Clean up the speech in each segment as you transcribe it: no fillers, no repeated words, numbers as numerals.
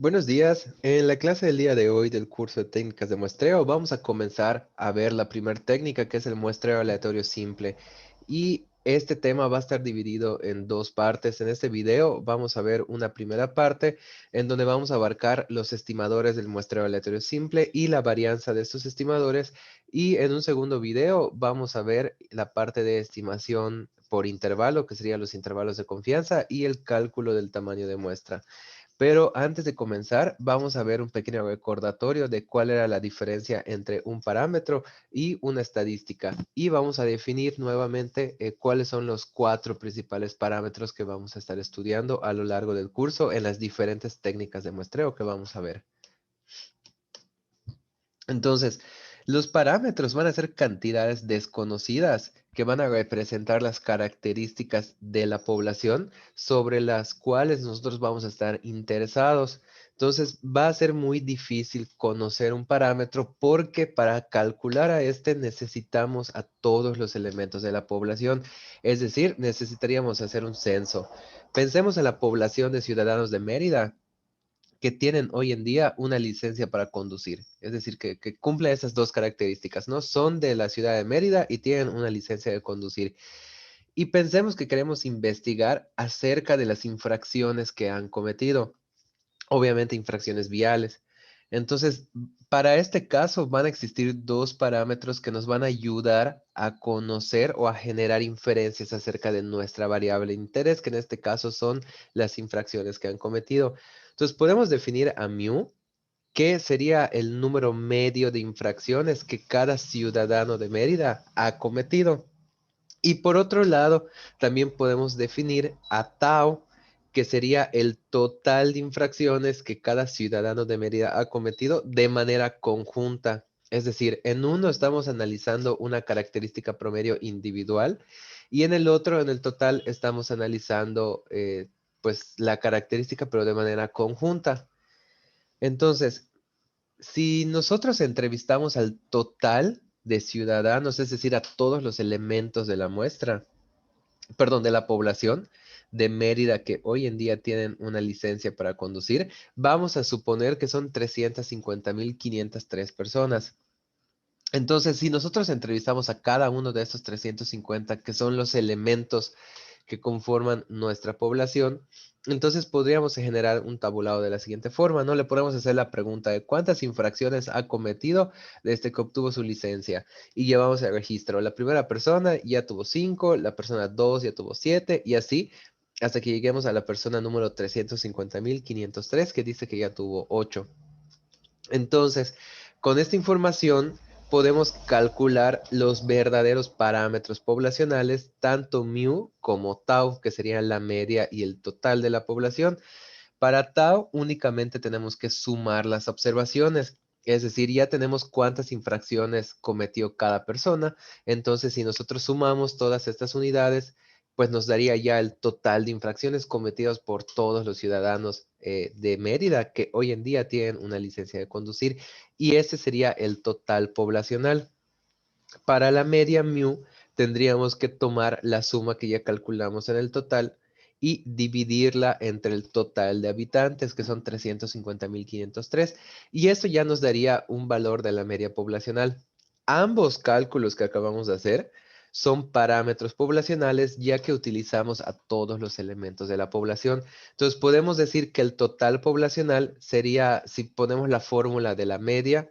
Buenos días. En la clase del día de hoy del curso de técnicas de muestreo vamos a comenzar a ver la primera técnica que es el muestreo aleatorio simple. Y este tema va a estar dividido en dos partes. En este video vamos a ver una primera parte en donde vamos a abarcar los estimadores del muestreo aleatorio simple y la varianza de estos estimadores. Y en un segundo video vamos a ver la parte de estimación por intervalo, que serían los intervalos de confianza y el cálculo del tamaño de muestra. Pero antes de comenzar, vamos a ver un pequeño recordatorio de cuál era la diferencia entre un parámetro y una estadística. Y vamos a definir nuevamente cuáles son los cuatro principales parámetros que vamos a estar estudiando a lo largo del curso en las diferentes técnicas de muestreo que vamos a ver. Entonces, los parámetros van a ser cantidades desconocidas que van a representar las características de la población sobre las cuales nosotros vamos a estar interesados. Entonces, va a ser muy difícil conocer un parámetro porque para calcular a este necesitamos a todos los elementos de la población. Es decir, necesitaríamos hacer un censo. Pensemos en la población de ciudadanos de Mérida que tienen hoy en día una licencia para conducir. Es decir, que cumple esas dos características, ¿no? Son de la ciudad de Mérida y tienen una licencia de conducir. Y pensemos que queremos investigar acerca de las infracciones que han cometido, obviamente infracciones viales. Entonces, para este caso van a existir dos parámetros que nos van a ayudar a conocer o a generar inferencias acerca de nuestra variable de interés, que en este caso son las infracciones que han cometido. Entonces, podemos definir a mu, que sería el número medio de infracciones que cada ciudadano de Mérida ha cometido. Y por otro lado, también podemos definir a tau, que sería el total de infracciones que cada ciudadano de Mérida ha cometido de manera conjunta. Es decir, en uno estamos analizando una característica promedio individual y en el otro, en el total, estamos analizando pues la característica pero de manera conjunta. Entonces, si nosotros entrevistamos al total de ciudadanos, es decir, a todos los elementos de la muestra, perdón, de la población de Mérida que hoy en día tienen una licencia para conducir, vamos a suponer que son 350.503 personas. Entonces, si nosotros entrevistamos a cada uno de estos 350, que son los elementos que conforman nuestra población, entonces podríamos generar un tabulado de la siguiente forma, ¿no? Le podemos hacer la pregunta de cuántas infracciones ha cometido desde que obtuvo su licencia y llevamos el registro. La primera persona ya tuvo 5, la persona 2 ya tuvo 7 y así hasta que lleguemos a la persona número 350.503 que dice que ya tuvo 8. Entonces, con esta información podemos calcular los verdaderos parámetros poblacionales, tanto mu como tau, que serían la media y el total de la población. Para tau únicamente tenemos que sumar las observaciones, es decir, ya tenemos cuántas infracciones cometió cada persona. Entonces, si nosotros sumamos todas estas unidades, pues nos daría ya el total de infracciones cometidas por todos los ciudadanos de Mérida que hoy en día tienen una licencia de conducir y ese sería el total poblacional. Para la media mu tendríamos que tomar la suma que ya calculamos en el total y dividirla entre el total de habitantes, que son 350.503, y eso ya nos daría un valor de la media poblacional. Ambos cálculos que acabamos de hacer son parámetros poblacionales, ya que utilizamos a todos los elementos de la población. Entonces podemos decir que el total poblacional sería, si ponemos la fórmula de la media,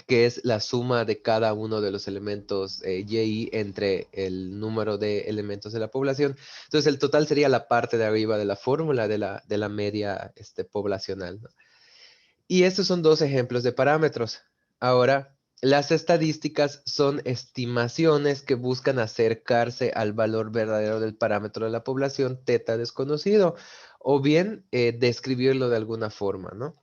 que es la suma de cada uno de los elementos y entre el número de elementos de la población. Entonces, el total sería la parte de arriba de la fórmula de la media poblacional, ¿no? Y estos son dos ejemplos de parámetros. Ahora, las estadísticas son estimaciones que buscan acercarse al valor verdadero del parámetro de la población teta desconocido, o bien describirlo de alguna forma, ¿no?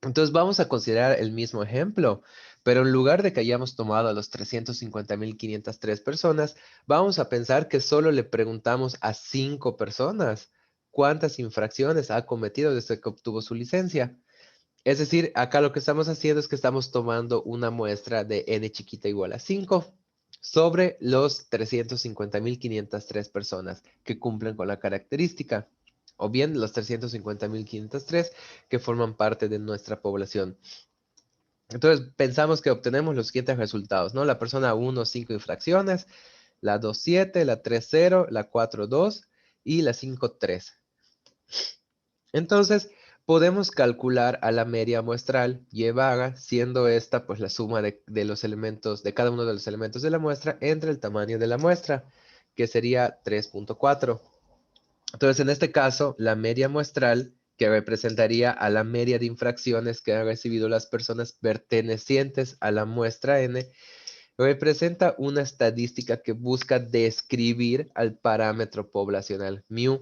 Entonces vamos a considerar el mismo ejemplo, pero en lugar de que hayamos tomado a los 350.503 personas, vamos a pensar que solo le preguntamos a 5 personas cuántas infracciones ha cometido desde que obtuvo su licencia. Es decir, acá lo que estamos haciendo es que estamos tomando una muestra de n chiquita igual a 5 sobre los 350.503 personas que cumplen con la característica. o bien los 350.503 que forman parte de nuestra población. Entonces, pensamos que obtenemos los siguientes resultados, ¿no? La persona 1, 5 infracciones, la 2, 7, la 3, 0, la 4, 2 y la 5, 3. Entonces, podemos calcular a la media muestral y vaga, siendo esta pues la suma de los elementos, de cada uno de los elementos de la muestra entre el tamaño de la muestra, que sería 3.4. Entonces, en este caso, la media muestral, que representaría a la media de infracciones que han recibido las personas pertenecientes a la muestra N, representa una estadística que busca describir al parámetro poblacional μ.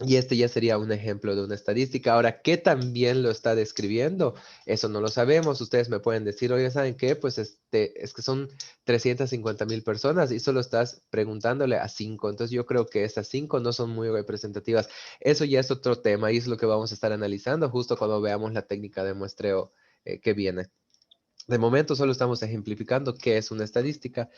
Y este ya sería un ejemplo de una estadística. Ahora, ¿qué también lo está describiendo? Eso no lo sabemos. Ustedes me pueden decir, oye, ¿saben qué? Pues es que son 350.000 personas y solo estás preguntándole a 5. Entonces yo creo que esas 5 no son muy representativas. Eso ya es otro tema y es lo que vamos a estar analizando justo cuando veamos la técnica de muestreo que viene. De momento solo estamos ejemplificando qué es una estadística.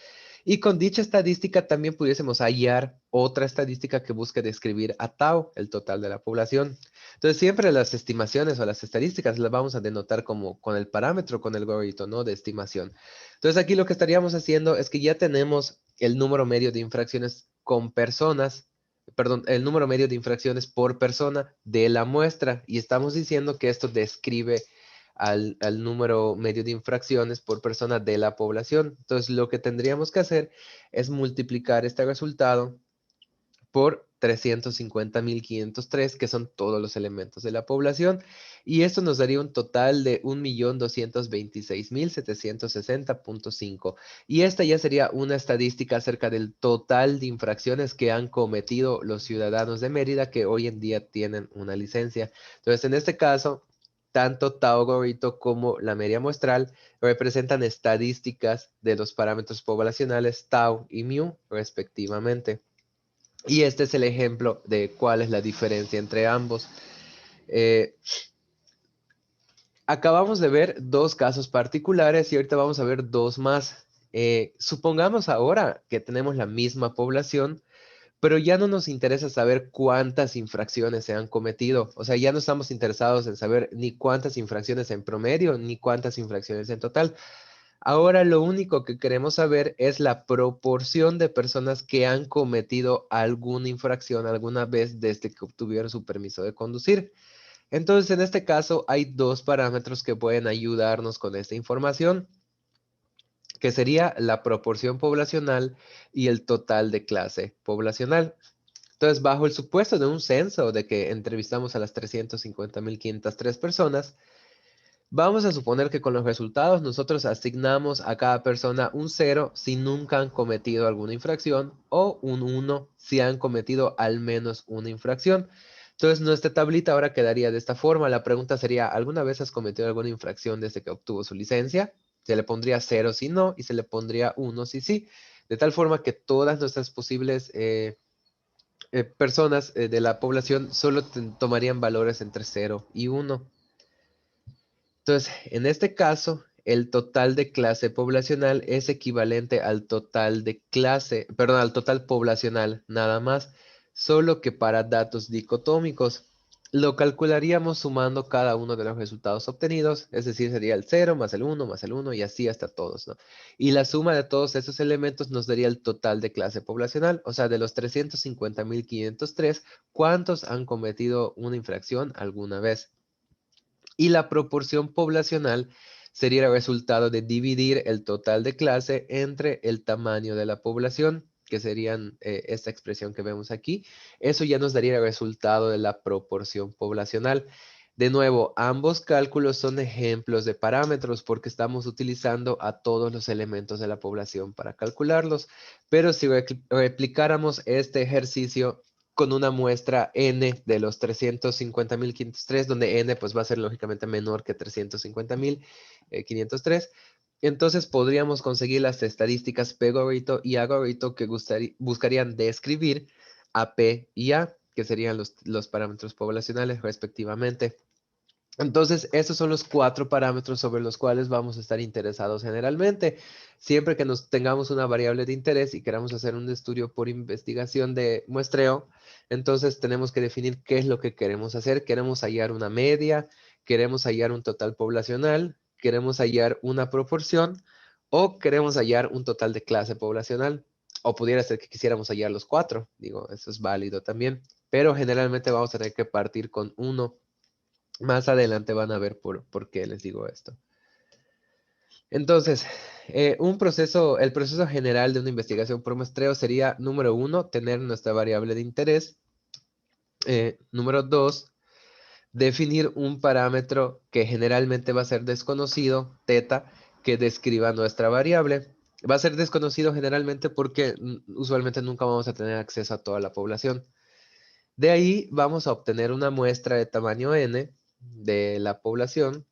Y con dicha estadística también pudiésemos hallar otra estadística que busque describir a tau, el total de la población. Entonces siempre las estimaciones o las estadísticas las vamos a denotar como con el parámetro, con el gorrito, ¿no? De estimación. Entonces aquí lo que estaríamos haciendo es que ya tenemos el número medio de infracciones con personas, perdón, el número medio de infracciones por persona de la muestra y estamos diciendo que esto describe al número medio de infracciones por persona de la población. Entonces, lo que tendríamos que hacer es multiplicar este resultado por 350.503, que son todos los elementos de la población, y esto nos daría un total de 1.226.760.5. Y esta ya sería una estadística acerca del total de infracciones que han cometido los ciudadanos de Mérida que hoy en día tienen una licencia. Entonces, en este caso, tanto tau gorrito como la media muestral representan estadísticas de los parámetros poblacionales tau y mu, respectivamente. Y este es el ejemplo de cuál es la diferencia entre ambos. Eh, Acabamos de ver dos casos particulares y ahorita vamos a ver dos más. Supongamos ahora que tenemos la misma población, pero ya no nos interesa saber cuántas infracciones se han cometido. O sea, ya no estamos interesados en saber ni cuántas infracciones en promedio, ni cuántas infracciones en total. Ahora lo único que queremos saber es la proporción de personas que han cometido alguna infracción alguna vez desde que obtuvieron su permiso de conducir. Entonces, en este caso, hay dos parámetros que pueden ayudarnos con esta información, que sería la proporción poblacional y el total de clase poblacional. Entonces, bajo el supuesto de un censo de que entrevistamos a las 350.503 personas, vamos a suponer que con los resultados nosotros asignamos a cada persona un 0 si nunca han cometido alguna infracción o un 1 si han cometido al menos una infracción. Entonces nuestra tablita ahora quedaría de esta forma. La pregunta sería, ¿alguna vez has cometido alguna infracción desde que obtuvo su licencia? Se le pondría 0 si no y se le pondría 1 si sí. De tal forma que todas nuestras posibles personas de la población solo tomarían valores entre 0 y 1. Entonces, en este caso, el total de clase poblacional es equivalente al total de clase, perdón, al total poblacional, nada más, solo que para datos dicotómicos. Lo calcularíamos sumando cada uno de los resultados obtenidos, es decir, sería el 0 más el 1 y así hasta todos, ¿no? Y la suma de todos esos elementos nos daría el total de clase poblacional, o sea, de los 350.503, ¿cuántos han cometido una infracción alguna vez? Y la proporción poblacional sería el resultado de dividir el total de clase entre el tamaño de la población, que serían esta expresión que vemos aquí. Eso ya nos daría el resultado de la proporción poblacional. De nuevo, ambos cálculos son ejemplos de parámetros porque estamos utilizando a todos los elementos de la población para calcularlos. Pero si replicáramos este ejercicio con una muestra n de los 350.503, donde n pues va a ser lógicamente menor que 350.503. Entonces podríamos conseguir las estadísticas P gorrito y A gorrito que buscarían describir a P y A, que serían los parámetros poblacionales respectivamente. Entonces, esos son los 4 parámetros sobre los cuales vamos a estar interesados generalmente. Siempre que nos tengamos una variable de interés y queramos hacer un estudio por investigación de muestreo, entonces tenemos que definir qué es lo que queremos hacer. Queremos hallar una media, queremos hallar un total poblacional, queremos hallar una proporción o queremos hallar un total de clase poblacional. O pudiera ser que quisiéramos hallar los 4. Digo, eso es válido también. Pero generalmente vamos a tener que partir con uno. Más adelante van a ver por qué les digo esto. Entonces, el proceso general de una investigación por muestreo sería, número 1, tener nuestra variable de interés. Número 2, definir un parámetro que generalmente va a ser desconocido, teta, que describa nuestra variable. Va a ser desconocido generalmente porque usualmente nunca vamos a tener acceso a toda la población. De ahí vamos a obtener una muestra de tamaño n de la población.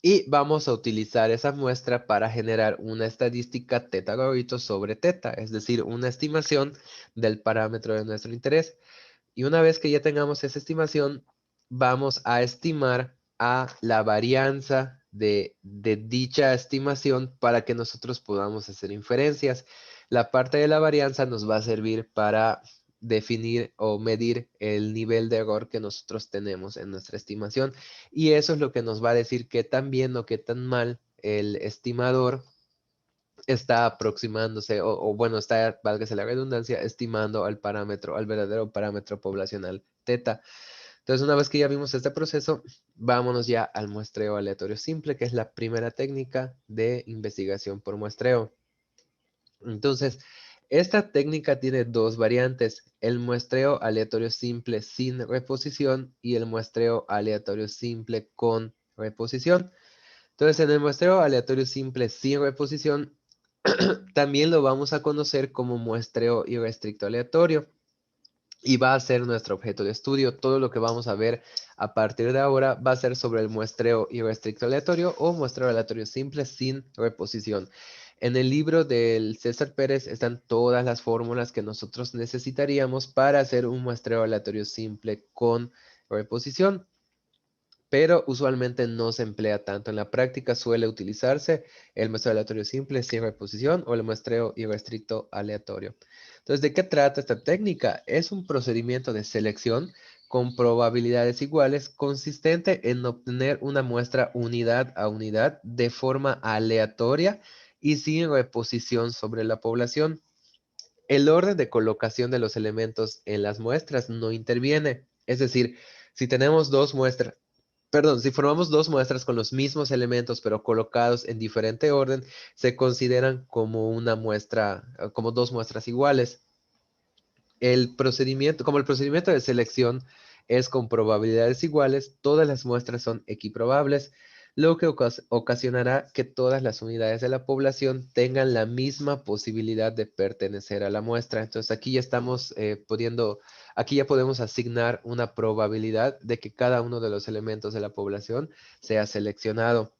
Y vamos a utilizar esa muestra para generar una estadística teta gordito sobre teta, es decir, una estimación del parámetro de nuestro interés. Y una vez que ya tengamos esa estimación, vamos a estimar a la varianza de dicha estimación para que nosotros podamos hacer inferencias. La parte de la varianza nos va a servir para definir o medir el nivel de error que nosotros tenemos en nuestra estimación. Y eso es lo que nos va a decir qué tan bien o qué tan mal el estimador está aproximándose, o bueno, está, válgase la redundancia, estimando al parámetro, al verdadero parámetro poblacional teta. Entonces, una vez que ya vimos este proceso, vámonos ya al muestreo aleatorio simple, que es la primera técnica de investigación por muestreo. Entonces, esta técnica tiene dos variantes, el muestreo aleatorio simple sin reposición y el muestreo aleatorio simple con reposición. Entonces, en el muestreo aleatorio simple sin reposición, también lo vamos a conocer como muestreo irrestricto aleatorio y va a ser nuestro objeto de estudio. Todo lo que vamos a ver a partir de ahora va a ser sobre el muestreo irrestricto aleatorio o muestreo aleatorio simple sin reposición. En el libro del César Pérez están todas las fórmulas que nosotros necesitaríamos para hacer un muestreo aleatorio simple con reposición, pero usualmente no se emplea tanto. En la práctica suele utilizarse el muestreo aleatorio simple sin reposición o el muestreo irrestricto aleatorio. Entonces, ¿de qué trata esta técnica? Es un procedimiento de selección con probabilidades iguales consistente en obtener una muestra unidad a unidad de forma aleatoria y sin reposición sobre la población. El orden de colocación de los elementos en las muestras no interviene. Es decir, si tenemos dos muestras, perdón, si formamos dos muestras con los mismos elementos pero colocados en diferente orden, se consideran como una muestra, como dos muestras iguales. Como el procedimiento de selección es con probabilidades iguales, todas las muestras son equiprobables, lo que ocasionará que todas las unidades de la población tengan la misma posibilidad de pertenecer a la muestra. Entonces aquí ya estamos aquí ya podemos asignar una probabilidad de que cada uno de los elementos de la población sea seleccionado.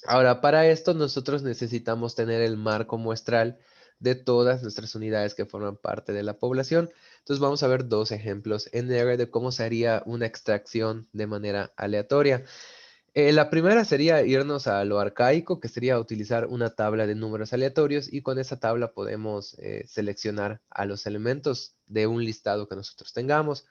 Ahora, para esto nosotros necesitamos tener el marco muestral de todas nuestras unidades que forman parte de la población. Entonces vamos a ver dos ejemplos en R de cómo se haría una extracción de manera aleatoria. La primera sería irnos a lo arcaico, que sería utilizar una tabla de números aleatorios y con esa tabla podemos seleccionar a los elementos de un listado que nosotros tengamos.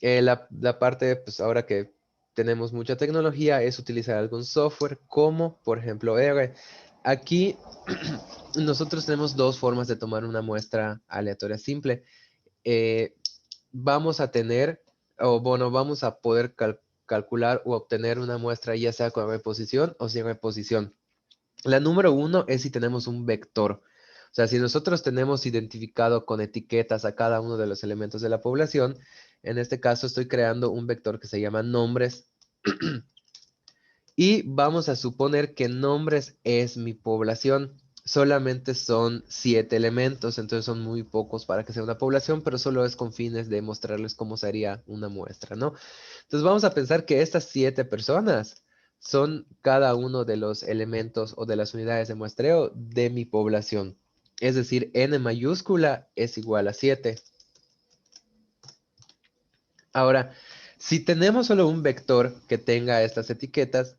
La parte, pues ahora que tenemos mucha tecnología, es utilizar algún software como, por ejemplo, R. Aquí nosotros tenemos dos formas de tomar una muestra aleatoria simple. Eh, Vamos a tener, o bueno, vamos a poder calcular o obtener una muestra ya sea con reposición o sin reposición. La número uno es si tenemos un vector. O sea, si nosotros tenemos identificado con etiquetas a cada uno de los elementos de la población, en este caso estoy creando un vector que se llama nombres y vamos a suponer que nombres es mi población. Solamente son 7 elementos, entonces son muy pocos para que sea una población, pero solo es con fines de mostrarles cómo sería una muestra, ¿no? Entonces vamos a pensar que estas 7 personas son cada uno de los elementos o de las unidades de muestreo de mi población. Es decir, n mayúscula es igual a 7. Ahora, Si tenemos solo un vector que tenga estas etiquetas,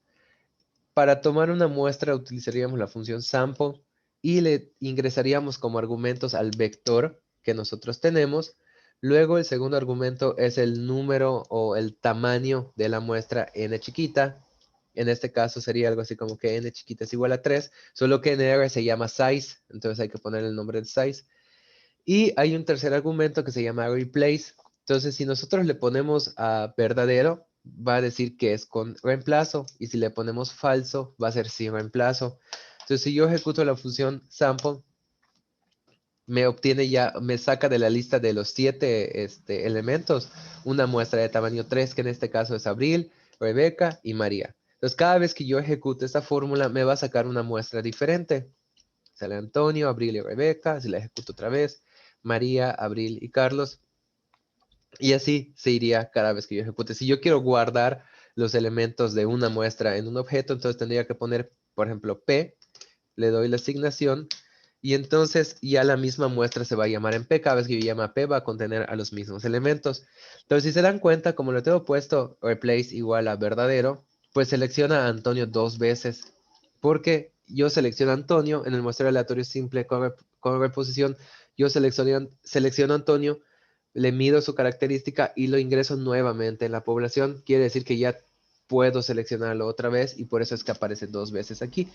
para tomar una muestra utilizaríamos la función sample y le ingresaríamos como argumentos al vector que nosotros tenemos. Luego el segundo argumento es el número o el tamaño de la muestra n chiquita. En este caso sería algo así como que n chiquita es igual a 3, solo que en R se llama size, entonces hay que poner el nombre de size. Y hay un tercer argumento que se llama replace. Entonces, si nosotros le ponemos a verdadero, va a decir que es con reemplazo. Y si le ponemos falso, va a ser sin reemplazo. Entonces, si yo ejecuto la función sample, me obtiene ya, me saca de la lista de los 7 elementos una muestra de tamaño 3, que en este caso es Abril, Rebeca y María. Entonces, cada vez que yo ejecute esta fórmula, me va a sacar una muestra diferente. Sale Antonio, Abril y Rebeca. Si la ejecuto otra vez, María, Abril y Carlos. Y así se iría cada vez que yo ejecute. Si yo quiero guardar los elementos de una muestra en un objeto, entonces tendría que poner, por ejemplo, P, le doy la asignación, y entonces ya la misma muestra se va a llamar en P. Cada vez que yo llame a P va a contener a los mismos elementos. Entonces, si se dan cuenta, como lo tengo puesto replace igual a verdadero, pues selecciona a Antonio 2 veces, porque yo selecciono a Antonio en el muestreo aleatorio simple con reposición, yo selecciono a Antonio, le mido su característica y lo ingreso nuevamente en la población. Quiere decir que ya puedo seleccionarlo otra vez y por eso es que aparece 2 veces aquí.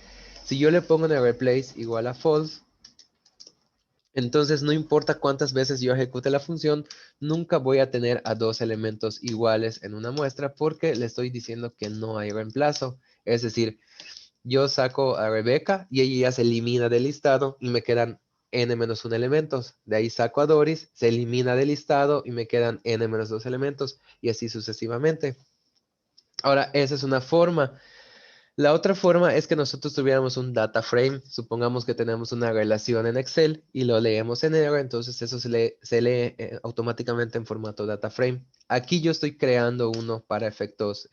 Si yo le pongo en el replace igual a false, entonces no importa cuántas veces yo ejecute la función, nunca voy a tener a 2 elementos iguales en una muestra porque le estoy diciendo que no hay reemplazo. Es decir, yo saco a Rebeca y ella ya se elimina del listado y me quedan n-1 elementos. De ahí saco a Doris, se elimina del listado y me quedan n-2 elementos y así sucesivamente. Ahora, esa es una forma. La otra forma es que nosotros tuviéramos un data frame. Supongamos que tenemos una relación en Excel y lo leemos en R, entonces eso se lee automáticamente en formato data frame. Aquí yo estoy creando uno para efectos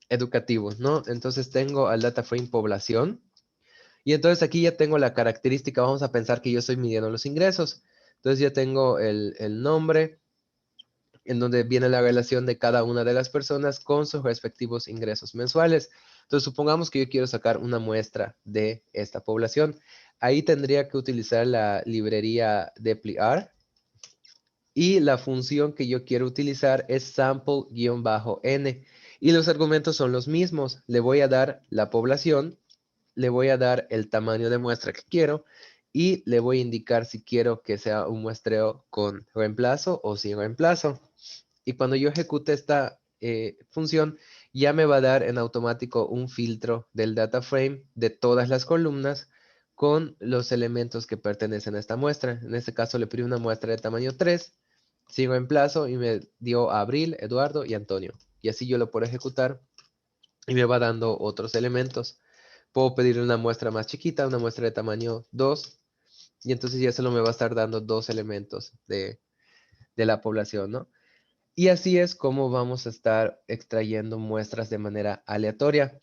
educativos, ¿no? Entonces tengo al data frame población y entonces aquí ya tengo la característica. Vamos a pensar que yo estoy midiendo los ingresos. Entonces ya tengo el nombre, en donde viene la relación de cada una de las personas con sus respectivos ingresos mensuales. Entonces, supongamos que yo quiero sacar una muestra de esta población. Ahí tendría que utilizar la librería dplyr y la función que yo quiero utilizar es sample-n. Y los argumentos son los mismos. Le voy a dar la población, le voy a dar el tamaño de muestra que quiero y le voy a indicar si quiero que sea un muestreo con reemplazo o sin reemplazo. Y cuando yo ejecute esta función, ya me va a dar en automático un filtro del data frame de todas las columnas con los elementos que pertenecen a esta muestra. En este caso le pedí una muestra de tamaño 3, sigo en plazo y me dio a Abril, Eduardo y Antonio. Y así yo lo puedo ejecutar y me va dando otros elementos. Puedo pedirle una muestra más chiquita, una muestra de tamaño 2, y entonces ya solo me va a estar dando 2 elementos de la población, ¿no? Y así es como vamos a estar extrayendo muestras de manera aleatoria.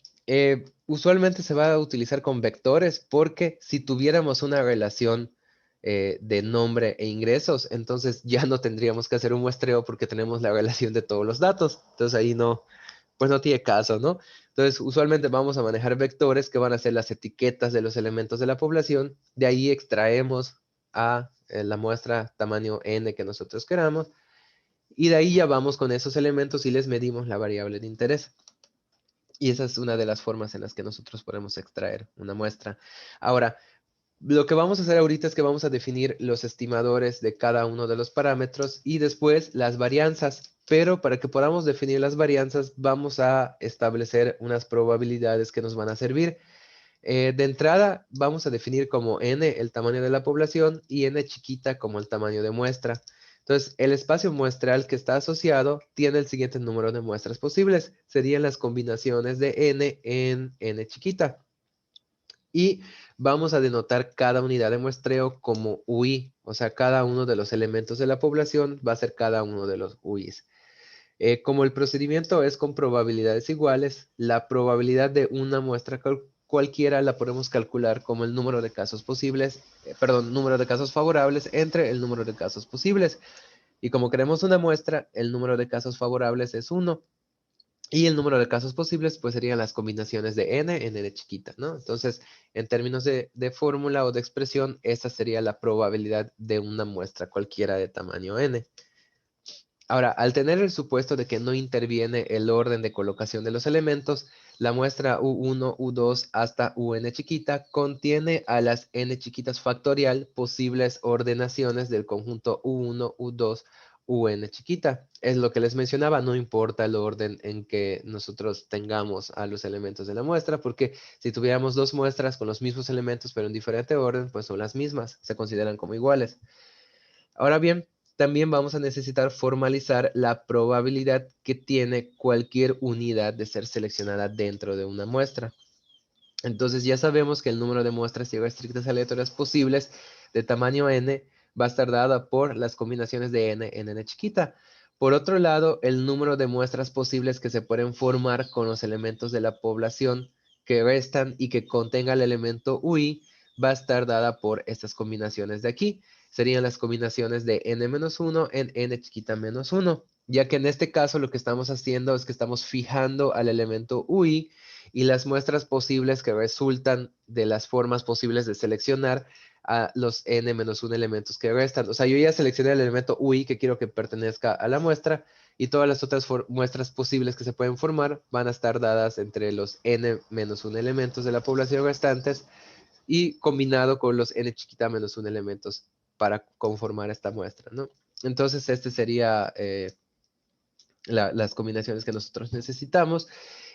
Usualmente se va a utilizar con vectores porque si tuviéramos una relación de nombre e ingresos, entonces ya no tendríamos que hacer un muestreo porque tenemos la relación de todos los datos. Entonces ahí no, pues no tiene caso, ¿no? Entonces usualmente vamos a manejar vectores que van a ser las etiquetas de los elementos de la población. De ahí extraemos a la muestra tamaño n que nosotros queramos y de ahí ya vamos con esos elementos y les medimos la variable de interés. Y esa es una de las formas en las que nosotros podemos extraer una muestra. Ahora, lo que vamos a hacer ahorita es que vamos a definir los estimadores de cada uno de los parámetros y después las varianzas. Pero para que podamos definir las varianzas, vamos a establecer unas probabilidades que nos van a servir. De entrada, vamos a definir como n el tamaño de la población y n chiquita como el tamaño de muestra. Entonces, el espacio muestral que está asociado tiene el siguiente número de muestras posibles. Serían las combinaciones de n en n chiquita. Y vamos a denotar cada unidad de muestreo como UI. O sea, cada uno de los elementos de la población va a ser cada uno de los UIs. Como el procedimiento es con probabilidades iguales, la probabilidad de una muestra cualquiera la podemos calcular como el número de casos posibles, perdón, número de casos favorables entre el número de casos posibles. Y como queremos una muestra, el número de casos favorables es 1. Y el número de casos posibles, pues serían las combinaciones de n en n chiquita, ¿no? Entonces, en términos de fórmula o de expresión, esa sería la probabilidad de una muestra cualquiera de tamaño n. Ahora, al tener el supuesto de que no interviene el orden de colocación de los elementos, la muestra U1, U2 hasta UN chiquita contiene a las n chiquitas factorial posibles ordenaciones del conjunto U1, U2, UN chiquita. Es lo que les mencionaba, no importa el orden en que nosotros tengamos a los elementos de la muestra, porque si tuviéramos dos muestras con los mismos elementos pero en diferente orden, pues son las mismas, se consideran como iguales. Ahora bien, también vamos a necesitar formalizar la probabilidad que tiene cualquier unidad de ser seleccionada dentro de una muestra. Entonces ya sabemos que el número de muestras y restrictas aleatorias posibles de tamaño n va a estar dada por las combinaciones de n en n chiquita. Por otro lado, el número de muestras posibles que se pueden formar con los elementos de la población que restan y que contenga el elemento UI va a estar dada por estas combinaciones de aquí. Serían las combinaciones de n-1 en n chiquita menos 1, ya que en este caso lo que estamos haciendo es que estamos fijando al elemento UI y las muestras posibles que resultan de las formas posibles de seleccionar a los n-1 elementos que restan. O sea, yo ya seleccioné el elemento UI que quiero que pertenezca a la muestra y todas las otras muestras posibles que se pueden formar van a estar dadas entre los n-1 elementos de la población restantes y combinado con los n chiquita menos 1 elementos para conformar esta muestra, ¿no? Entonces, este sería las combinaciones que nosotros necesitamos.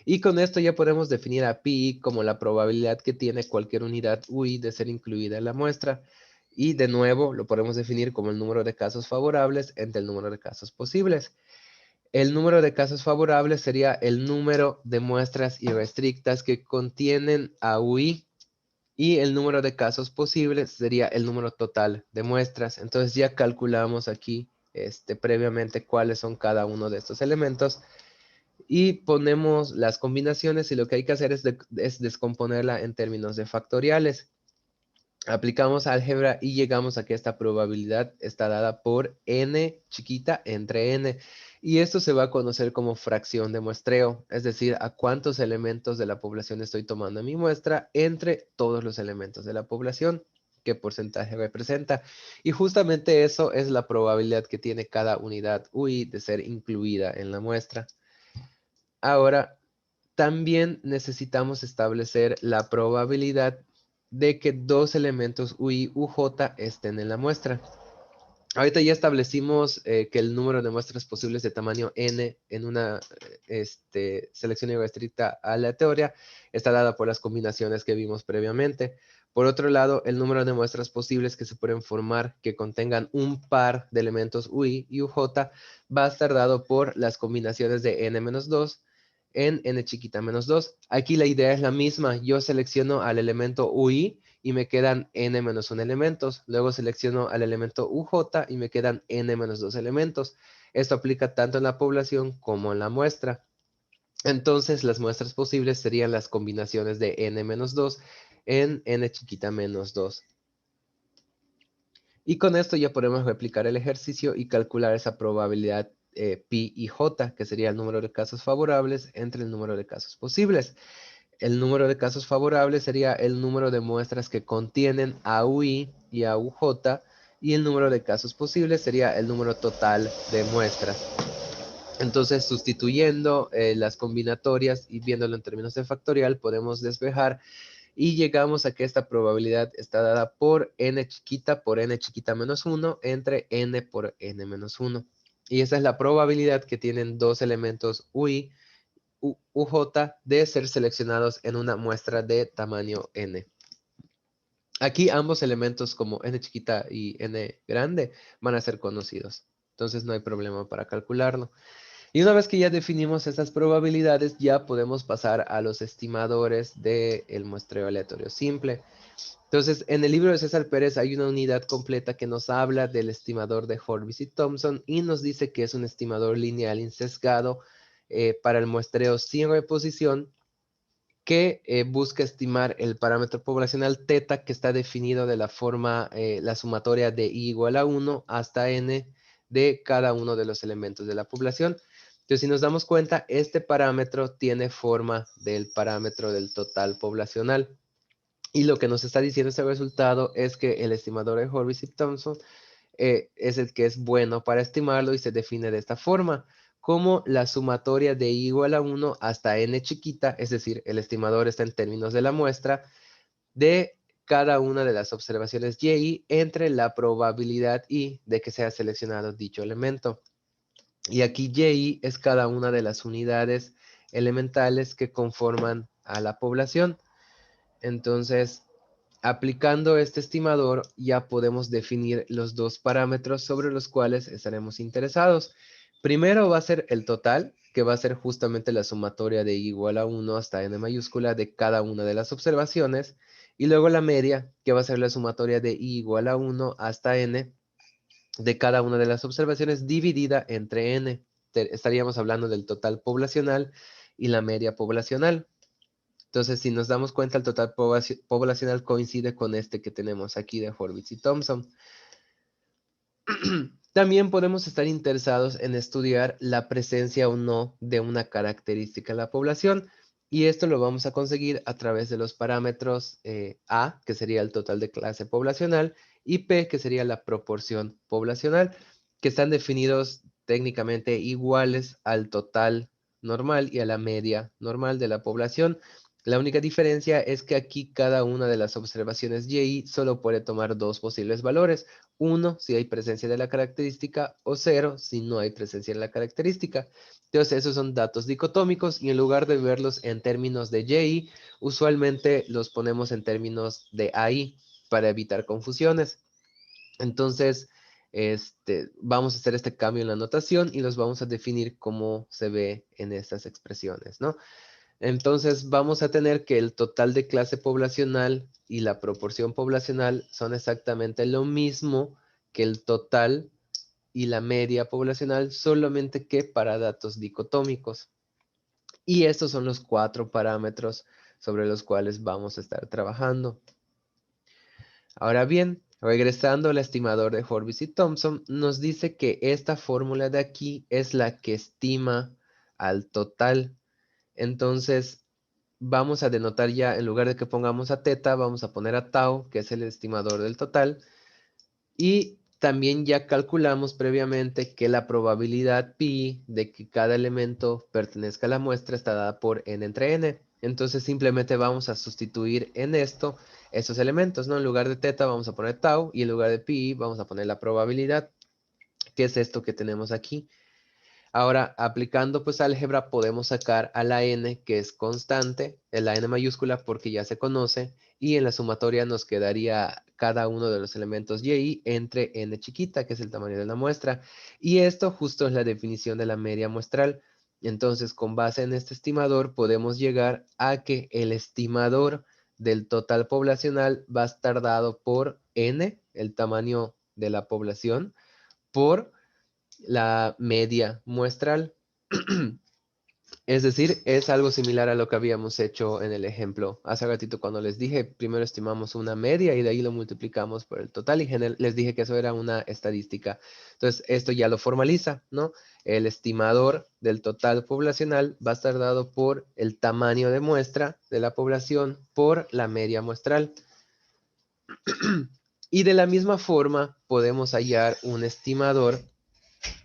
Y con esto ya podemos definir a pi como la probabilidad que tiene cualquier unidad UI de ser incluida en la muestra. Y de nuevo lo podemos definir como el número de casos favorables entre el número de casos posibles. El número de casos favorables sería el número de muestras irrestrictas que contienen a UI y el número de casos posibles sería el número total de muestras. Entonces ya calculamos aquí previamente cuáles son cada uno de estos elementos y ponemos las combinaciones y lo que hay que hacer es descomponerla en términos de factoriales. Aplicamos álgebra y llegamos a que esta probabilidad está dada por n chiquita entre n. Y esto se va a conocer como fracción de muestreo, es decir, a cuántos elementos de la población estoy tomando en mi muestra entre todos los elementos de la población, qué porcentaje representa. Y justamente eso es la probabilidad que tiene cada unidad UI de ser incluida en la muestra. Ahora, también necesitamos establecer la probabilidad de que dos elementos UI, UJ estén en la muestra. Ahorita ya establecimos que el número de muestras posibles de tamaño n en una selección irrestricta aleatoria está dada por las combinaciones que vimos previamente. Por otro lado, el número de muestras posibles que se pueden formar que contengan un par de elementos UI y UJ va a estar dado por las combinaciones de n-2 en n chiquita menos 2. Aquí la idea es la misma. Yo selecciono al elemento UI y me quedan n-1 elementos. Luego selecciono al elemento UJ y me quedan n-2 elementos. Esto aplica tanto en la población como en la muestra. Entonces, las muestras posibles serían las combinaciones de n-2 en n chiquita menos 2. Y con esto ya podemos replicar el ejercicio y calcular esa probabilidad pi y j, que sería el número de casos favorables entre el número de casos posibles. El número de casos favorables sería el número de muestras que contienen a UI y a UJ, y el número de casos posibles sería el número total de muestras. Entonces, sustituyendo las combinatorias y viéndolo en términos de factorial, podemos despejar y llegamos a que esta probabilidad está dada por n chiquita menos 1 entre n por n menos 1. Y esa es la probabilidad que tienen dos elementos UI UJ de ser seleccionados en una muestra de tamaño n. Aquí ambos elementos como n chiquita y n grande van a ser conocidos. Entonces no hay problema para calcularlo. Y una vez que ya definimos estas probabilidades, ya podemos pasar a los estimadores del muestreo aleatorio simple. Entonces, en el libro de César Pérez hay una unidad completa que nos habla del estimador de Horvitz y Thompson y nos dice que es un estimador lineal insesgado para el muestreo sin reposición que busca estimar el parámetro poblacional θ que está definido de la forma, la sumatoria de i igual a 1 hasta n de cada uno de los elementos de la población. Entonces, si nos damos cuenta, este parámetro tiene forma del parámetro del total poblacional. Y lo que nos está diciendo este resultado es que el estimador de Horvitz y Thompson es el que es bueno para estimarlo y se define de esta forma, como la sumatoria de i igual a 1 hasta n chiquita, es decir, el estimador está en términos de la muestra, de cada una de las observaciones y entre la probabilidad i de que sea seleccionado dicho elemento. Y aquí y es cada una de las unidades elementales que conforman a la población. Entonces, aplicando este estimador, ya podemos definir los dos parámetros sobre los cuales estaremos interesados. Primero va a ser el total, que va a ser justamente la sumatoria de i igual a 1 hasta n mayúscula de cada una de las observaciones. Y luego la media, que va a ser la sumatoria de i igual a 1 hasta n de cada una de las observaciones dividida entre n. Estaríamos hablando del total poblacional y la media poblacional. Entonces, si nos damos cuenta, el total poblacional coincide con este que tenemos aquí de Horvitz y Thompson. También podemos estar interesados en estudiar la presencia o no de una característica en la población. Y esto lo vamos a conseguir a través de los parámetros A, que sería el total de clase poblacional, y P, que sería la proporción poblacional, que están definidos técnicamente iguales al total normal y a la media normal de la población. La única diferencia es que aquí cada una de las observaciones y solo puede tomar dos posibles valores. 1 si hay presencia de la característica o 0 si no hay presencia de la característica. Entonces esos son datos dicotómicos y en lugar de verlos en términos de y, usualmente los ponemos en términos de AI para evitar confusiones. Entonces, vamos a hacer este cambio en la notación y los vamos a definir como se ve en estas expresiones, ¿no? Entonces vamos a tener que el total de clase poblacional y la proporción poblacional son exactamente lo mismo que el total y la media poblacional, solamente que para datos dicotómicos. Y estos son los 4 parámetros sobre los cuales vamos a estar trabajando. Ahora bien, regresando al estimador de Horvitz y Thompson, nos dice que esta fórmula de aquí es la que estima al total. Entonces, vamos a denotar ya, en lugar de que pongamos a teta, vamos a poner a tau, que es el estimador del total. Y también ya calculamos previamente que la probabilidad pi de que cada elemento pertenezca a la muestra está dada por n entre n. Entonces simplemente vamos a sustituir en esto estos elementos, ¿no? En lugar de teta vamos a poner tau y en lugar de pi vamos a poner la probabilidad, que es esto que tenemos aquí. Ahora, aplicando pues álgebra, podemos sacar a la n, que es constante, en la n mayúscula porque ya se conoce, y en la sumatoria nos quedaría cada uno de los elementos y entre n chiquita, que es el tamaño de la muestra. Y esto justo es la definición de la media muestral. Entonces, con base en este estimador, podemos llegar a que el estimador del total poblacional va a estar dado por n, el tamaño de la población, por la media muestral. Es decir, es algo similar a lo que habíamos hecho en el ejemplo hace ratito cuando les dije, primero estimamos una media y de ahí lo multiplicamos por el total y les dije que eso era una estadística. Entonces, esto ya lo formaliza, ¿no? El estimador del total poblacional va a estar dado por el tamaño de muestra de la población por la media muestral. Y de la misma forma podemos hallar un estimador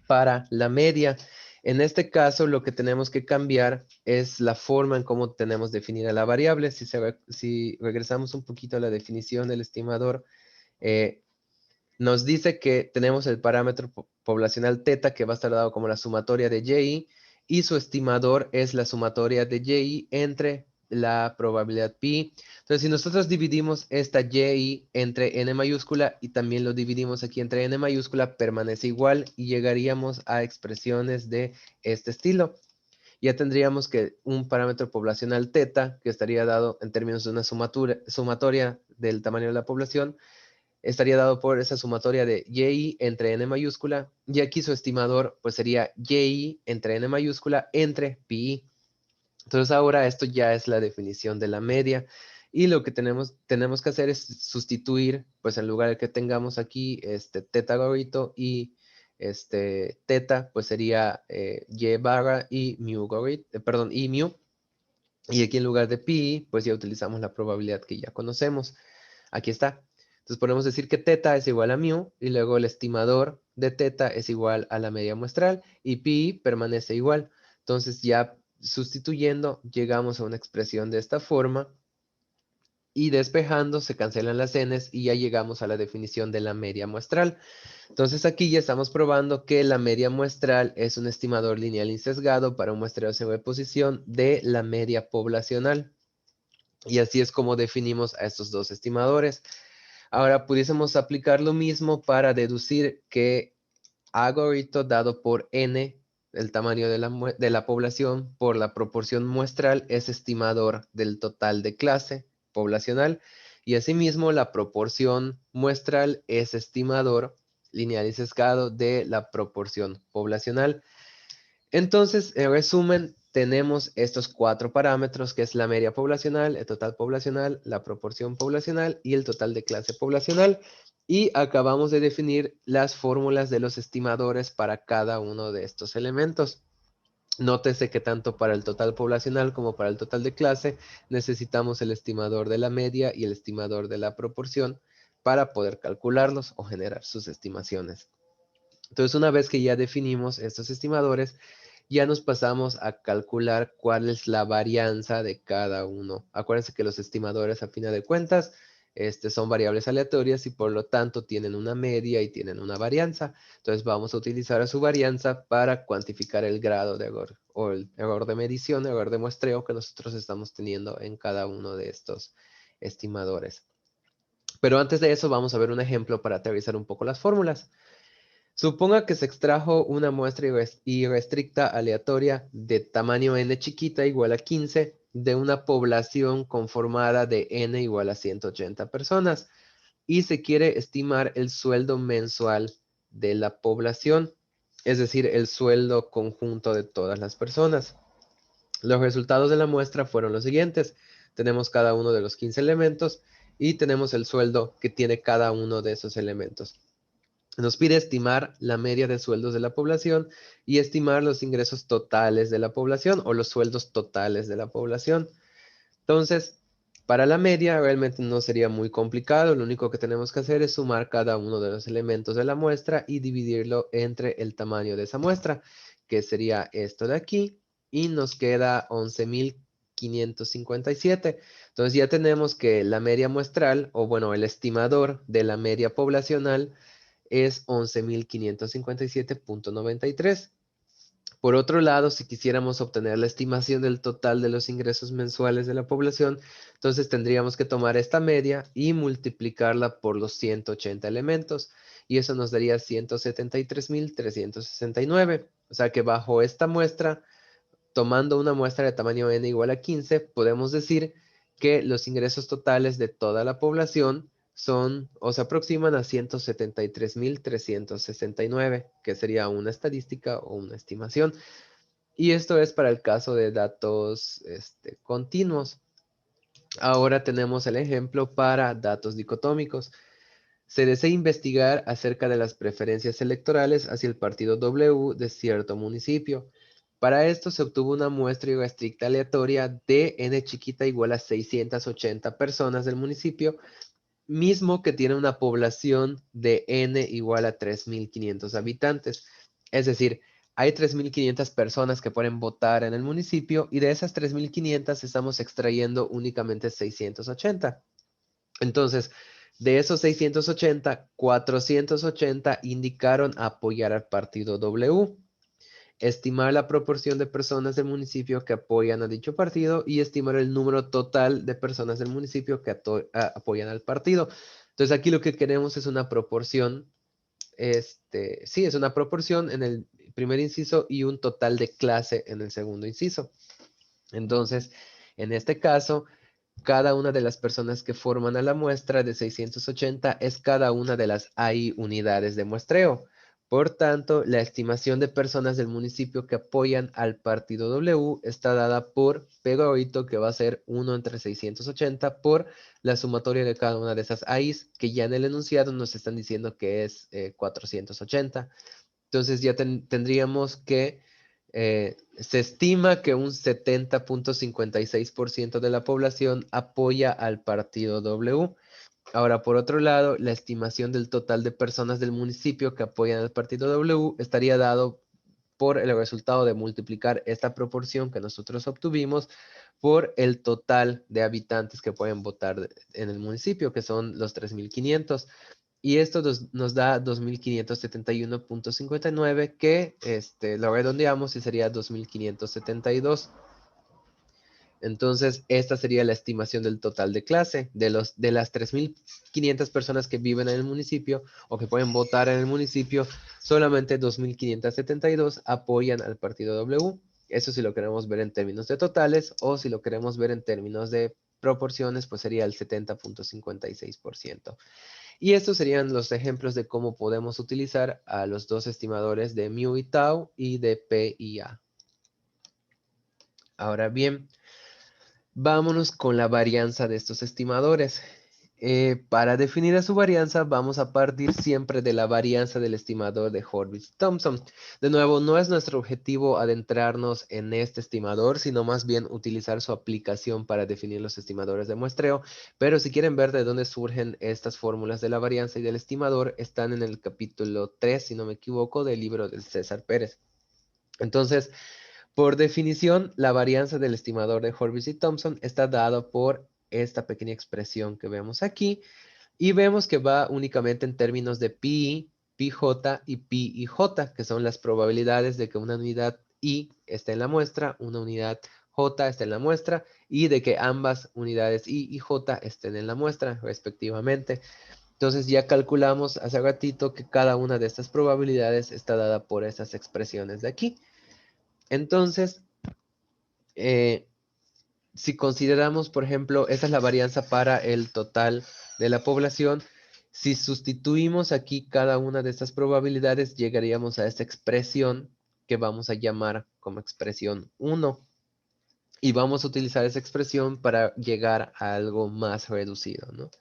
para la media. En este caso, lo que tenemos que cambiar es la forma en cómo tenemos definida la variable. Si regresamos un poquito a la definición del estimador, eh, nos dice que tenemos el parámetro poblacional teta que va a estar dado como la sumatoria de y su estimador es la sumatoria de y entre la probabilidad pi. Entonces, si nosotros dividimos esta y entre n mayúscula y también lo dividimos aquí entre n mayúscula, permanece igual y llegaríamos a expresiones de este estilo. Ya tendríamos que un parámetro poblacional teta, que estaría dado en términos de una sumatoria del tamaño de la población, estaría dado por esa sumatoria de y entre n mayúscula, y aquí su estimador pues sería y entre n mayúscula entre pi. Entonces ahora esto ya es la definición de la media, y lo que tenemos que hacer es sustituir, pues en lugar de que tengamos aquí este teta gorrito y teta, pues sería y barra y mu, perdón, y mu. Y aquí en lugar de pi, pues ya utilizamos la probabilidad que ya conocemos. Aquí está. Entonces podemos decir que teta es igual a mu y luego el estimador de teta es igual a la media muestral y pi permanece igual. Entonces ya sustituyendo llegamos a una expresión de esta forma y despejando se cancelan las n's y ya llegamos a la definición de la media muestral. Entonces aquí ya estamos probando que la media muestral es un estimador lineal insesgado para un muestreo de posición de la media poblacional. Y así es como definimos a estos dos estimadores. Ahora pudiésemos aplicar lo mismo para deducir que algoritmo dado por n, el tamaño de la población, por la proporción muestral, es estimador del total de clase poblacional. Y asimismo, la proporción muestral es estimador lineal y sesgado de la proporción poblacional. Entonces, en resumen, tenemos estos cuatro parámetros, que es la media poblacional, el total poblacional, la proporción poblacional y el total de clase poblacional. Y acabamos de definir las fórmulas de los estimadores para cada uno de estos elementos. Nótese que tanto para el total poblacional como para el total de clase necesitamos el estimador de la media y el estimador de la proporción para poder calcularlos o generar sus estimaciones. Entonces, una vez que ya definimos estos estimadores, ya nos pasamos a calcular cuál es la varianza de cada uno. Acuérdense que los estimadores, a fin de cuentas, son variables aleatorias y por lo tanto tienen una media y tienen una varianza. Entonces vamos a utilizar a su varianza para cuantificar el grado de error o el error de medición, error de muestreo que nosotros estamos teniendo en cada uno de estos estimadores. Pero antes de eso vamos a ver un ejemplo para aterrizar un poco las fórmulas. Suponga que se extrajo una muestra irrestricta aleatoria de tamaño n chiquita igual a 15 de una población conformada de n igual a 180 personas y se quiere estimar el sueldo mensual de la población, es decir, el sueldo conjunto de todas las personas. Los resultados de la muestra fueron los siguientes. Tenemos cada uno de los 15 elementos y tenemos el sueldo que tiene cada uno de esos elementos. Nos pide estimar la media de sueldos de la población y estimar los ingresos totales de la población o los sueldos totales de la población. Entonces, para la media realmente no sería muy complicado. Lo único que tenemos que hacer es sumar cada uno de los elementos de la muestra y dividirlo entre el tamaño de esa muestra, que sería esto de aquí, y nos queda 11.557. Entonces ya tenemos que la media muestral, o bueno, el estimador de la media poblacional, es 11.557.93. Por otro lado, si quisiéramos obtener la estimación del total de los ingresos mensuales de la población, entonces tendríamos que tomar esta media y multiplicarla por los 180 elementos. Y eso nos daría 173.369. O sea que bajo esta muestra, tomando una muestra de tamaño n igual a 15, podemos decir que los ingresos totales de toda la población son o se aproximan a 173.369, que sería una estadística o una estimación. Y esto es para el caso de datos continuos. Ahora tenemos el ejemplo para datos dicotómicos. Se desea investigar acerca de las preferencias electorales hacia el partido W de cierto municipio. Para esto se obtuvo una muestra irrestricta aleatoria de n chiquita igual a 680 personas del municipio, mismo que tiene una población de n igual a 3.500 habitantes. Es decir, hay 3.500 personas que pueden votar en el municipio y de esas 3.500 estamos extrayendo únicamente 680. Entonces, de esos 680, 480 indicaron apoyar al partido W. Estimar la proporción de personas del municipio que apoyan a dicho partido y estimar el número total de personas del municipio que apoyan al partido. Entonces aquí lo que queremos es una proporción, sí, es una proporción en el primer inciso y un total de clase en el segundo inciso. Entonces, en este caso, cada una de las personas que forman a la muestra de 680 es cada una de las AI unidades de muestreo. Por tanto, la estimación de personas del municipio que apoyan al partido W está dada por P gordito, que va a ser 1 entre 680 por la sumatoria de cada una de esas AIs, que ya en el enunciado nos están diciendo que es 480. Entonces ya tendríamos que, se estima que un 70.56% de la población apoya al partido W. Ahora, por otro lado, la estimación del total de personas del municipio que apoyan al partido W estaría dado por el resultado de multiplicar esta proporción que nosotros obtuvimos por el total de habitantes que pueden votar en el municipio, que son los 3.500. Y esto nos da 2.571.59, que lo redondeamos y sería 2.572. Entonces, esta sería la estimación del total de clase. De las 3.500 personas que viven en el municipio o que pueden votar en el municipio, solamente 2.572 apoyan al partido W. Eso si lo queremos ver en términos de totales, o si lo queremos ver en términos de proporciones, pues sería el 70.56%. Y estos serían los ejemplos de cómo podemos utilizar a los dos estimadores de mu y tau y de P y A. Ahora bien, vámonos con la varianza de estos estimadores. Para definir a su varianza, vamos a partir siempre de la varianza del estimador de Horvitz-Thompson. De nuevo, no es nuestro objetivo adentrarnos en este estimador, sino más bien utilizar su aplicación para definir los estimadores de muestreo. Pero si quieren ver de dónde surgen estas fórmulas de la varianza y del estimador, están en el capítulo 3, si no me equivoco, del libro de César Pérez. Entonces, por definición, la varianza del estimador de Horvitz y Thompson está dado por esta pequeña expresión que vemos aquí, y vemos que va únicamente en términos de pi, pj y pi y j, que son las probabilidades de que una unidad i esté en la muestra, una unidad j esté en la muestra, y de que ambas unidades i y j estén en la muestra, respectivamente. Entonces ya calculamos hace ratito que cada una de estas probabilidades está dada por estas expresiones de aquí. Entonces, eh, si consideramos, por ejemplo, esta es la varianza para el total de la población, si sustituimos aquí cada una de estas probabilidades, llegaríamos a esta expresión que vamos a llamar como expresión 1. Y vamos a utilizar esa expresión para llegar a algo más reducido, ¿no?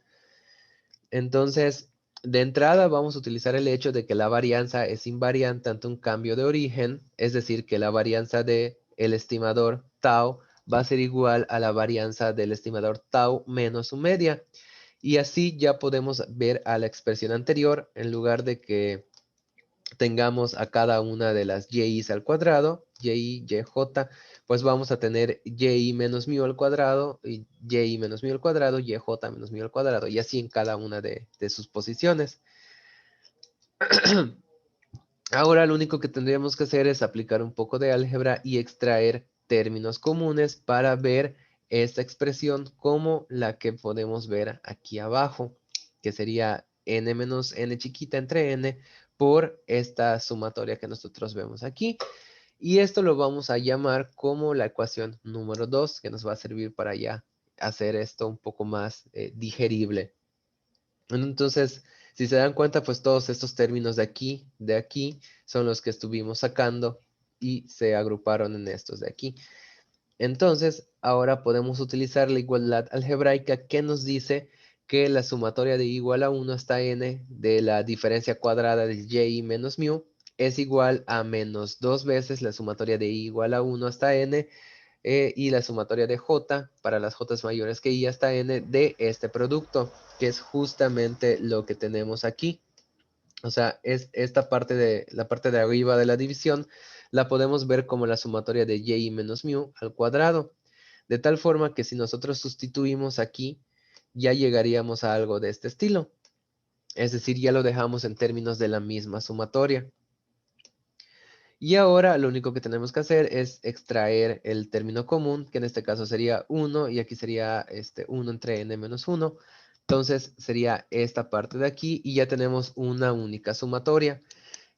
Entonces, de entrada vamos a utilizar el hecho de que la varianza es invariante ante un cambio de origen, es decir, que la varianza del estimador tau va a ser igual a la varianza del estimador tau menos su media. Y así ya podemos ver a la expresión anterior, en lugar de que tengamos a cada una de las yi's al cuadrado, y, yj, pues vamos a tener y menos mu al cuadrado, y menos mu al cuadrado, yj menos mu al cuadrado, y así en cada una de sus posiciones. Ahora lo único que tendríamos que hacer es aplicar un poco de álgebra y extraer términos comunes para ver esta expresión como la que podemos ver aquí abajo, que sería n menos n chiquita entre n por esta sumatoria que nosotros vemos aquí. Y esto lo vamos a llamar como la ecuación número 2, que nos va a servir para ya hacer esto un poco más digerible. Entonces, si se dan cuenta, pues todos estos términos de aquí, son los que estuvimos sacando y se agruparon en estos de aquí. Entonces, ahora podemos utilizar la igualdad algebraica que nos dice que la sumatoria de y igual a 1 hasta n de la diferencia cuadrada de y menos mu es igual a menos 2 veces la sumatoria de y igual a 1 hasta n y la sumatoria de j para las j mayores que i hasta n de este producto, que es justamente lo que tenemos aquí. O sea, es esta parte de la parte de arriba de la división, la podemos ver como la sumatoria de y menos mu al cuadrado. De tal forma que si nosotros sustituimos aquí, ya llegaríamos a algo de este estilo. Es decir, ya lo dejamos en términos de la misma sumatoria. Y ahora lo único que tenemos que hacer es extraer el término común, que en este caso sería 1, y aquí sería 1 entre n menos 1. Entonces sería esta parte de aquí, y ya tenemos una única sumatoria.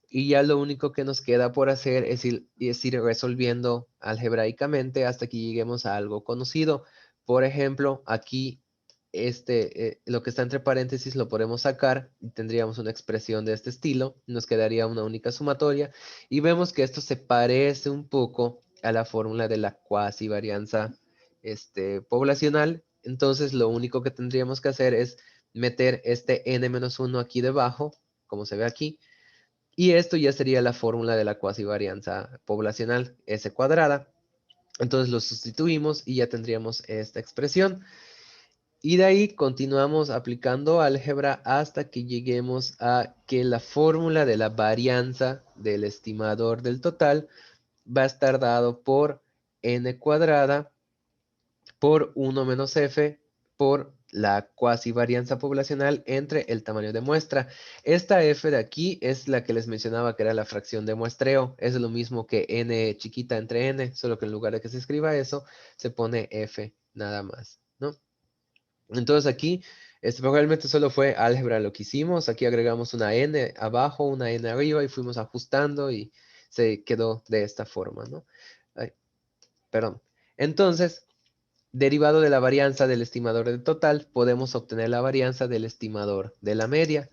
Y ya lo único que nos queda por hacer es ir resolviendo algebraicamente hasta que lleguemos a algo conocido. Por ejemplo, aquí lo que está entre paréntesis lo podemos sacar y tendríamos una expresión de este estilo. Nos quedaría una única sumatoria y vemos que esto se parece un poco a la fórmula de la cuasi varianza poblacional. Entonces lo único que tendríamos que hacer es meter este n-1 aquí debajo, como se ve aquí, Y esto ya sería la fórmula de la cuasivarianza poblacional, S cuadrada. Entonces lo sustituimos y ya tendríamos esta expresión. Y de ahí continuamos aplicando álgebra hasta que lleguemos a que la fórmula de la varianza del estimador del total va a estar dado por n cuadrada por 1 menos f por la cuasivarianza poblacional entre el tamaño de muestra. Esta f de aquí es la que les mencionaba que era la fracción de muestreo. Es lo mismo que n chiquita entre n, solo que en lugar de que se escriba eso, se pone f nada más, ¿no? Entonces aquí, probablemente solo fue álgebra lo que hicimos. Aquí agregamos una n abajo, una n arriba y fuimos ajustando y se quedó de esta forma, ¿no? Ay, perdón. Entonces, derivado de la varianza del estimador del total, podemos obtener la varianza del estimador de la media.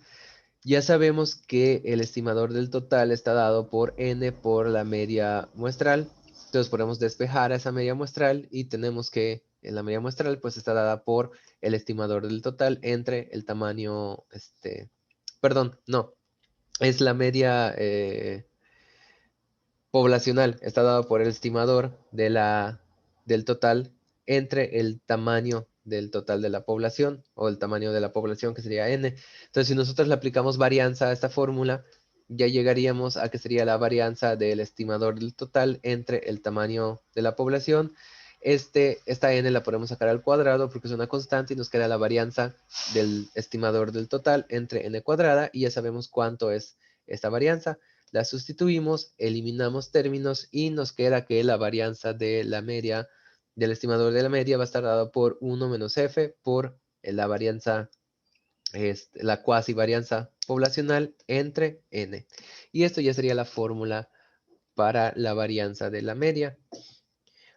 Ya sabemos que el estimador del total está dado por n por la media muestral. Entonces podemos despejar a esa media muestral y tenemos que en la media muestral pues está dada por el estimador del total entre el tamaño, perdón, no, es la media poblacional, está dado por el estimador del total entre el tamaño del total de la población o el tamaño de la población que sería n. Entonces, si nosotros le aplicamos varianza a esta fórmula, ya llegaríamos a que sería la varianza del estimador del total entre el tamaño de la población. Esta n la podemos sacar al cuadrado porque es una constante y nos queda la varianza del estimador del total entre n cuadrada y ya sabemos cuánto es esta varianza. La sustituimos, eliminamos términos y nos queda que la varianza de la media, del estimador de la media va a estar dada por 1 menos f por la varianza, la cuasivarianza poblacional entre n. Y esto ya sería la fórmula para la varianza de la media.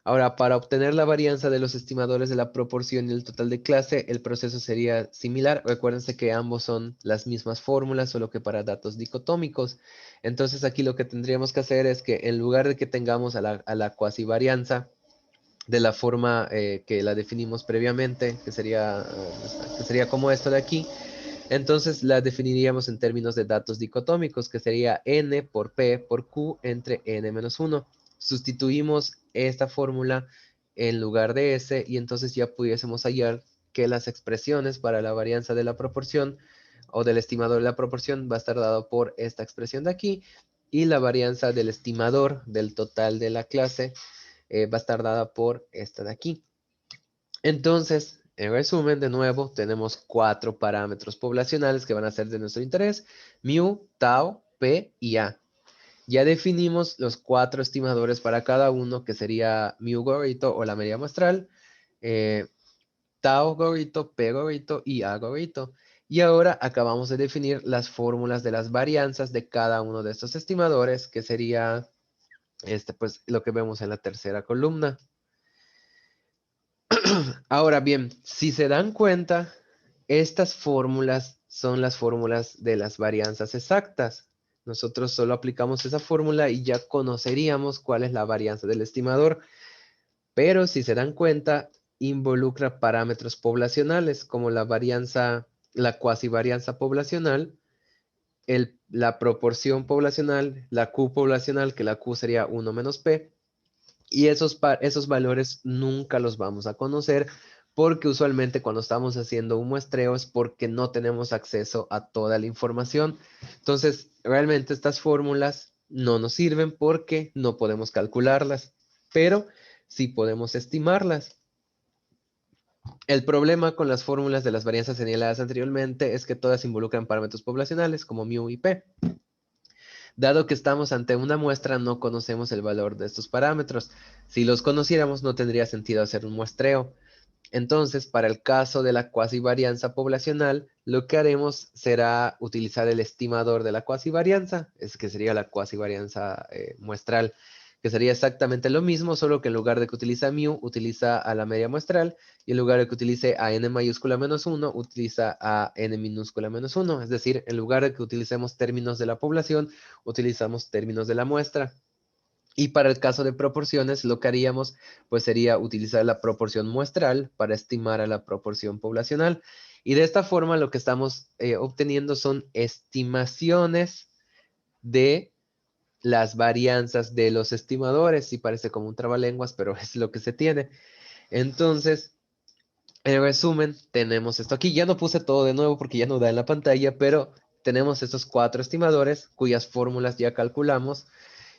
Ahora, para obtener la varianza de los estimadores de la proporción y el total de clase, el proceso sería similar. Recuérdense que ambos son las mismas fórmulas, solo que para datos dicotómicos. Entonces aquí lo que tendríamos que hacer es que en lugar de que tengamos a la cuasivarianza de la forma que la definimos previamente, que sería como esto de aquí, entonces la definiríamos en términos de datos dicotómicos, que sería n por p por q entre n menos 1. Sustituimos esta fórmula en lugar de s y entonces ya pudiésemos hallar que las expresiones para la varianza de la proporción o del estimador de la proporción va a estar dado por esta expresión de aquí y la varianza del estimador del total de la clase va a estar dada por esta de aquí. Entonces, en resumen, de nuevo, tenemos 4 parámetros poblacionales que van a ser de nuestro interés: mu, tau, p y a. Ya definimos los 4 estimadores para cada uno, que sería mu gorrito o la media muestral, eh, tau gorrito, p gorrito y a gorrito. Y ahora acabamos de definir las fórmulas de las varianzas de cada uno de estos estimadores, que sería pues, lo que vemos en la tercera columna. Ahora bien, si se dan cuenta, estas fórmulas son las fórmulas de las varianzas exactas. Nosotros solo aplicamos esa fórmula y ya conoceríamos cuál es la varianza del estimador. Pero si se dan cuenta, involucra parámetros poblacionales como la varianza, la cuasivarianza poblacional, la proporción poblacional, la Q poblacional, que la Q sería 1 menos P, y esos valores nunca los vamos a conocer porque usualmente cuando estamos haciendo un muestreo es porque no tenemos acceso a toda la información. Entonces, realmente estas fórmulas no nos sirven porque no podemos calcularlas, pero sí podemos estimarlas. El problema con las fórmulas de las varianzas señaladas anteriormente es que todas involucran parámetros poblacionales como mu y p. Dado que estamos ante una muestra, no conocemos el valor de estos parámetros. Si los conociéramos, no tendría sentido hacer un muestreo. Entonces, para el caso de la cuasivarianza poblacional, lo que haremos será utilizar el estimador de la cuasivarianza, que sería la cuasivarianza muestral, que sería exactamente lo mismo, solo que en lugar de que utiliza mu, utiliza a la media muestral, y en lugar de que utilice a n mayúscula menos 1, utiliza a n minúscula menos 1. Es decir, en lugar de que utilicemos términos de la población, utilizamos términos de la muestra. Y para el caso de proporciones, lo que haríamos pues sería utilizar la proporción muestral para estimar a la proporción poblacional. Y de esta forma lo que estamos obteniendo son estimaciones de las varianzas de los estimadores. Sí parece como un trabalenguas, pero es lo que se tiene. Entonces, en resumen, tenemos esto aquí. Ya no puse todo de nuevo porque ya no da en la pantalla, pero tenemos estos 4 estimadores cuyas fórmulas ya calculamos.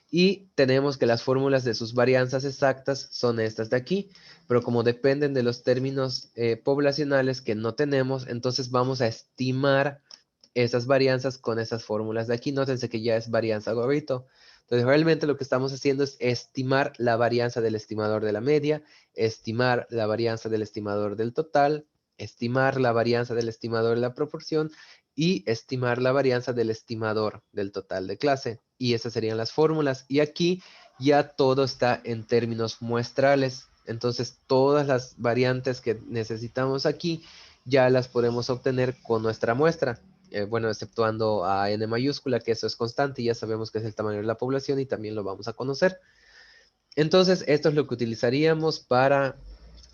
Y tenemos que las fórmulas de sus varianzas exactas son estas de aquí, pero como dependen de los términos poblacionales que no tenemos, entonces vamos a estimar esas varianzas con esas fórmulas de aquí. Nótense que ya es varianza gorrito. Entonces realmente lo que estamos haciendo es estimar la varianza del estimador de la media, estimar la varianza del estimador del total, estimar la varianza del estimador de la proporción y estimar la varianza del estimador del total de clase. Y esas serían las fórmulas. Y aquí ya todo está en términos muestrales. Entonces todas las variantes que necesitamos aquí ya las podemos obtener con nuestra muestra. Bueno, exceptuando a n mayúscula, que eso es constante, y ya sabemos que es el tamaño de la población y también lo vamos a conocer. Entonces, esto es lo que utilizaríamos para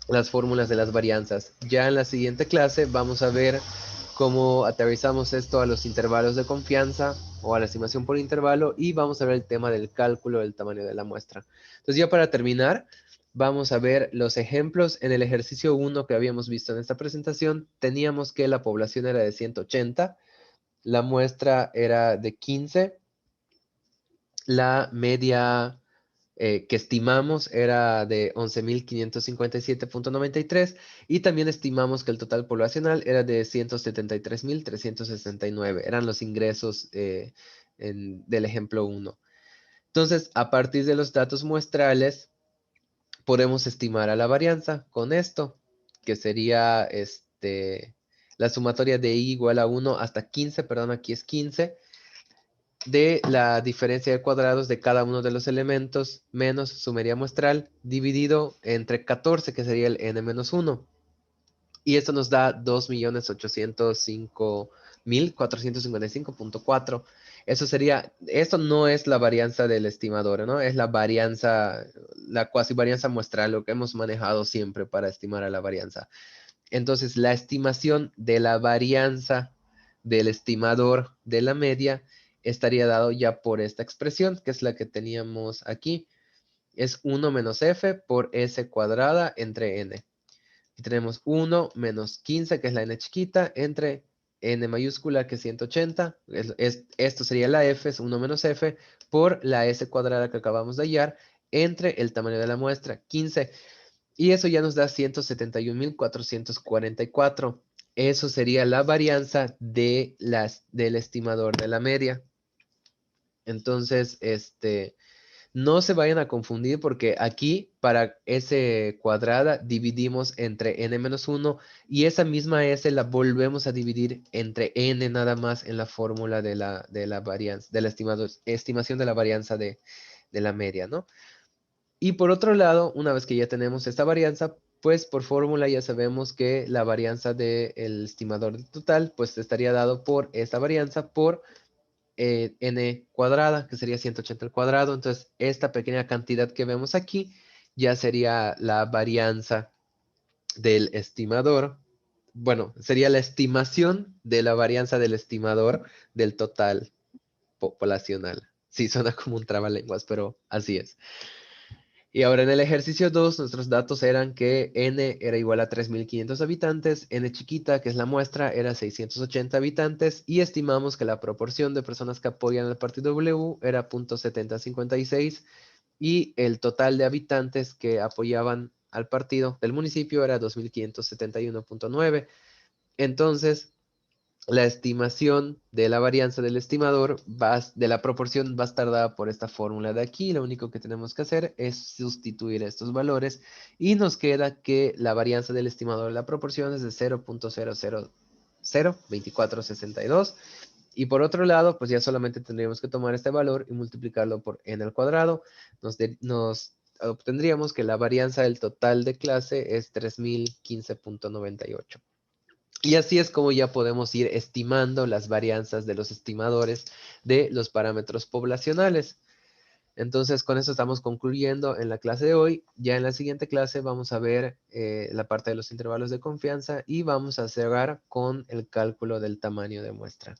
las fórmulas de las varianzas. Ya en la siguiente clase vamos a ver cómo aterrizamos esto a los intervalos de confianza o a la estimación por intervalo y vamos a ver el tema del cálculo del tamaño de la muestra. Entonces ya para terminar, vamos a ver los ejemplos. En el ejercicio 1 que habíamos visto en esta presentación, teníamos que la población era de 180, la muestra era de 15, la media que estimamos era de 11.557.93 y también estimamos que el total poblacional era de 173.369. Eran los ingresos del ejemplo 1. Entonces, a partir de los datos muestrales, podemos estimar a la varianza con esto, que sería la sumatoria de i igual a 1 hasta 15, perdón, aquí es 15, de la diferencia de cuadrados de cada uno de los elementos menos su media muestral dividido entre 14, que sería el n-1. Y esto nos da 2.805.455.4. Eso sería, esto no es la varianza del estimador, ¿no? Es la varianza, la cuasi varianza muestral, lo que hemos manejado siempre para estimar a la varianza. Entonces, la estimación de la varianza del estimador de la media estaría dado ya por esta expresión, que es la que teníamos aquí. Es 1 menos f por s cuadrada entre n. Y tenemos 1 menos 15, que es la n chiquita, entre n mayúscula, que es 180. Esto sería la f, es 1 menos f, por la s cuadrada que acabamos de hallar, entre el tamaño de la muestra, 15. Y eso ya nos da 171.444. Eso sería la varianza del estimador de la media. Entonces, no se vayan a confundir porque aquí para S cuadrada dividimos entre n-1 y esa misma S la volvemos a dividir entre n nada más en la fórmula de la varianza, de la estimación de la varianza de la media, ¿no? Y por otro lado, una vez que ya tenemos esta varianza, pues por fórmula ya sabemos que la varianza del estimador total, pues estaría dado por esta varianza por n cuadrada, que sería 180 al cuadrado. Entonces, esta pequeña cantidad que vemos aquí ya sería la varianza del estimador. Bueno, sería la estimación de la varianza del estimador del total poblacional. Sí, suena como un trabalenguas, pero así es. Y ahora en el ejercicio 2, nuestros datos eran que n era igual a 3.500 habitantes, n chiquita, que es la muestra, era 680 habitantes, y estimamos que la proporción de personas que apoyan al partido W era 0.7056, y el total de habitantes que apoyaban al partido del municipio era 2.571.9. Entonces, la estimación de la varianza del estimador de la proporción va a estar dada por esta fórmula de aquí. Lo único que tenemos que hacer es sustituir estos valores y nos queda que la varianza del estimador de la proporción es de 0.0002462. Y por otro lado, pues ya solamente tendríamos que tomar este valor y multiplicarlo por n al cuadrado. Nos obtendríamos que la varianza del total de clase es 3015.98. Y así es como ya podemos ir estimando las varianzas de los estimadores de los parámetros poblacionales. Entonces, con eso estamos concluyendo en la clase de hoy. Ya en la siguiente clase vamos a ver la parte de los intervalos de confianza y vamos a cerrar con el cálculo del tamaño de muestra.